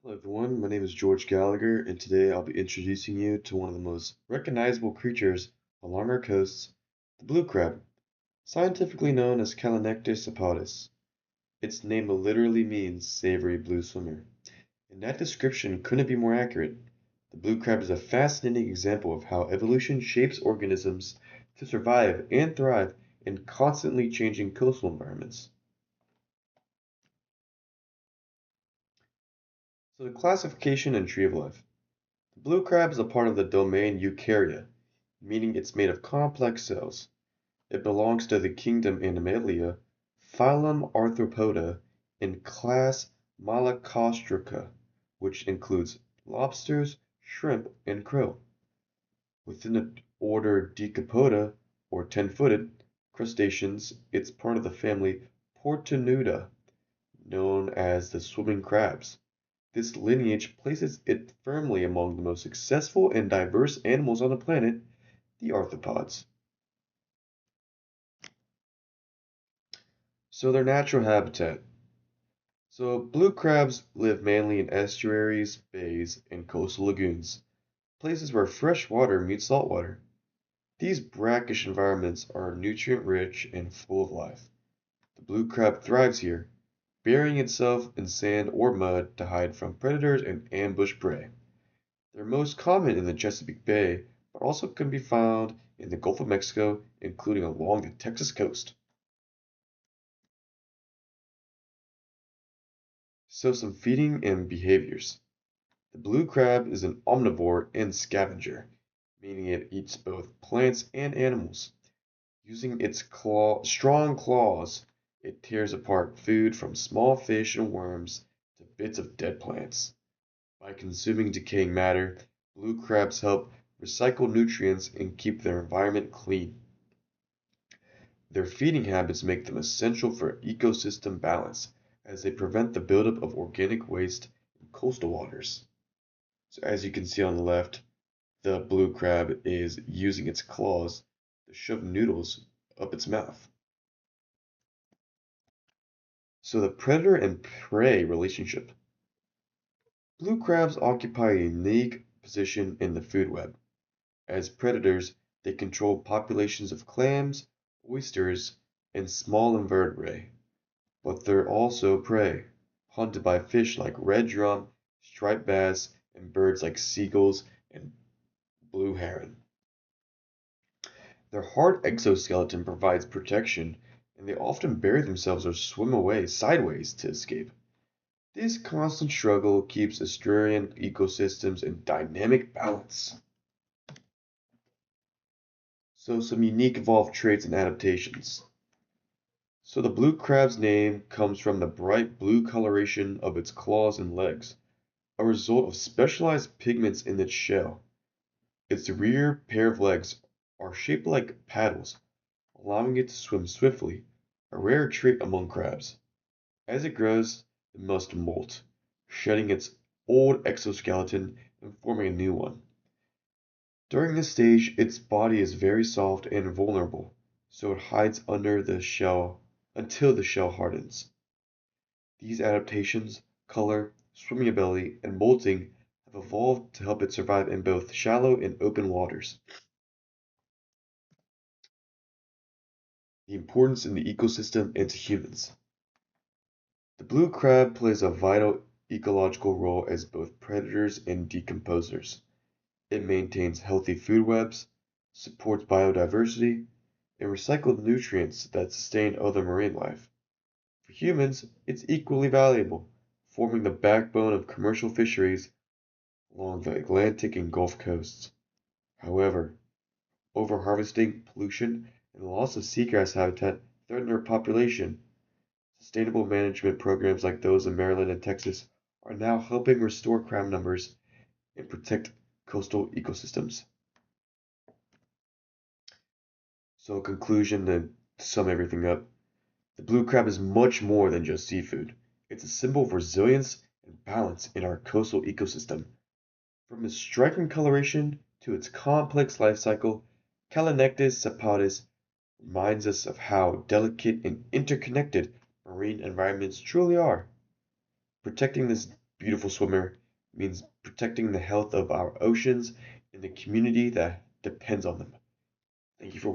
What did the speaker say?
Hello everyone, my name is George Gallagher, and today I'll be introducing you to one of the most recognizable creatures along our coasts, the blue crab, scientifically known as Calanectis apotus. Its name literally means savory blue swimmer, and that description couldn't be more accurate. The blue crab is a fascinating example of how evolution shapes organisms to survive and thrive in constantly changing coastal environments. So the classification and tree of life. The blue crab is a part of the domain Eukarya, meaning it's made of complex cells. It belongs to the kingdom Animalia, phylum Arthropoda, and class Malacostraca, which includes lobsters, shrimp, and krill. Within the order Decapoda, or ten-footed, crustaceans, it's part of the family Portunuda, known as the swimming crabs. This lineage places it firmly among the most successful and diverse animals on the planet, the arthropods. So their natural habitat. So blue crabs live mainly in estuaries, bays, and coastal lagoons, places where fresh water meets salt water. These brackish environments are nutrient-rich and full of life. The blue crab thrives here, burying itself in sand or mud to hide from predators and ambush prey. They're most common in the Chesapeake Bay, but also can be found in the Gulf of Mexico, including along the Texas coast. So some feeding and behaviors. The blue crab is an omnivore and scavenger, meaning it eats both plants and animals. Using its strong claws, it tears apart food from small fish and worms to bits of dead plants. By consuming decaying matter, blue crabs help recycle nutrients and keep their environment clean. Their feeding habits make them essential for ecosystem balance, as they prevent the buildup of organic waste in coastal waters. So as you can see on the left, the blue crab is using its claws to shove noodles up its mouth. So the predator and prey relationship. Blue crabs occupy a unique position in the food web. As predators, they control populations of clams, oysters, and small invertebrates. But they're also prey, hunted by fish like red drum, striped bass, and birds like seagulls and blue heron. Their hard exoskeleton provides protection, and they often bury themselves or swim away sideways to escape. This constant struggle keeps estuarine ecosystems in dynamic balance. So some unique evolved traits and adaptations. So the blue crab's name comes from the bright blue coloration of its claws and legs, a result of specialized pigments in its shell. Its rear pair of legs are shaped like paddles, allowing it to swim swiftly, a rare trait among crabs. As it grows, it must molt, shedding its old exoskeleton and forming a new one. During this stage, its body is very soft and vulnerable, so it hides under the shell until the shell hardens. These adaptations, color, swimming ability, and molting have evolved to help it survive in both shallow and open waters. The importance in the ecosystem and to humans. The blue crab plays a vital ecological role as both predators and decomposers. It maintains healthy food webs, supports biodiversity, and recycles nutrients that sustain other marine life. For humans, it's equally valuable, forming the backbone of commercial fisheries along the Atlantic and Gulf coasts. However, overharvesting, pollution, and the loss of seagrass habitat threaten their population. Sustainable management programs like those in Maryland and Texas are now helping restore crab numbers and protect coastal ecosystems. So, in conclusion, to sum everything up, the blue crab is much more than just seafood. It's a symbol of resilience and balance in our coastal ecosystem. From its striking coloration to its complex life cycle, Calanectis sapatis reminds us of how delicate and interconnected marine environments truly are. Protecting this beautiful swimmer means protecting the health of our oceans and the community that depends on them. Thank you for watching.